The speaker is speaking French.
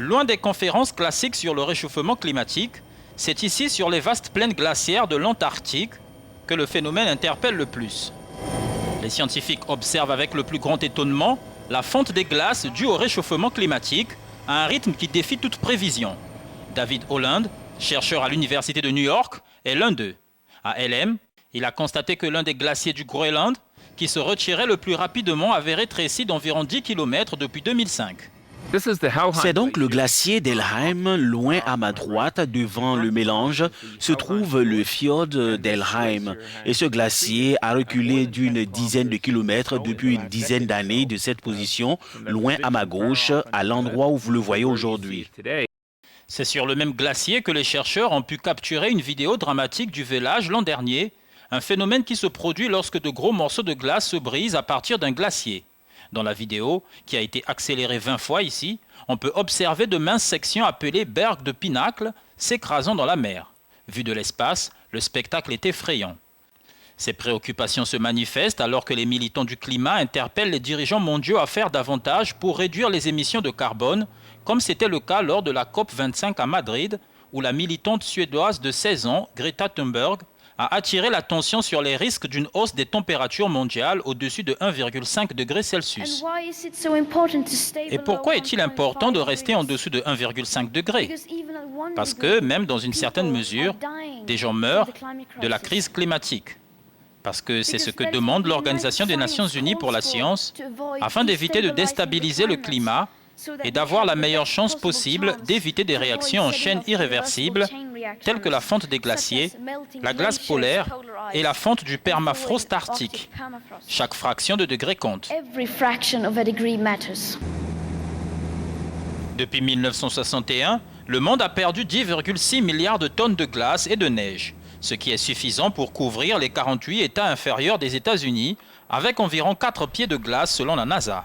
Loin des conférences classiques sur le réchauffement climatique, c'est ici sur les vastes plaines glaciaires de l'Antarctique que le phénomène interpelle le plus. Les scientifiques observent avec le plus grand étonnement la fonte des glaces due au réchauffement climatique à un rythme qui défie toute prévision. David Holland, chercheur à l'Université de New York, est l'un d'eux. À LM, il a constaté que l'un des glaciers du Groenland, qui se retirait le plus rapidement, avait rétréci d'environ 10 km depuis 2005. C'est donc le glacier d'Elheim, loin à ma droite, devant le mélange, se trouve le fjord d'Elheim. Et ce glacier a reculé d'une dizaine de kilomètres depuis une dizaine d'années de cette position, loin à ma gauche, à l'endroit où vous le voyez aujourd'hui. C'est sur le même glacier que les chercheurs ont pu capturer une vidéo dramatique du vélage l'an dernier, un phénomène qui se produit lorsque de gros morceaux de glace se brisent à partir d'un glacier. Dans la vidéo, qui a été accélérée 20 fois ici, on peut observer de minces sections appelées bergs de pinacle s'écrasant dans la mer. Vu de l'espace, le spectacle est effrayant. Ces préoccupations se manifestent alors que les militants du climat interpellent les dirigeants mondiaux à faire davantage pour réduire les émissions de carbone, comme c'était le cas lors de la COP25 à Madrid, où la militante suédoise de 16 ans, Greta Thunberg, a attiré l'attention sur les risques d'une hausse des températures mondiales au-dessus de 1,5 degré Celsius. Et pourquoi est-il important de rester en dessous de 1,5 degré? Parce que, même dans une certaine mesure, des gens meurent de la crise climatique. Parce que c'est ce que demande l'Organisation des Nations Unies pour la science, afin d'éviter de déstabiliser le climat et d'avoir la meilleure chance possible d'éviter des réactions en chaîne irréversibles telles que la fonte des glaciers, la glace polaire et la fonte du permafrost arctique. Chaque fraction de degré compte. Depuis 1961, le monde a perdu 10,6 milliards de tonnes de glace et de neige, ce qui est suffisant pour couvrir les 48 États inférieurs des États-Unis, avec environ 4 pieds de glace selon la NASA.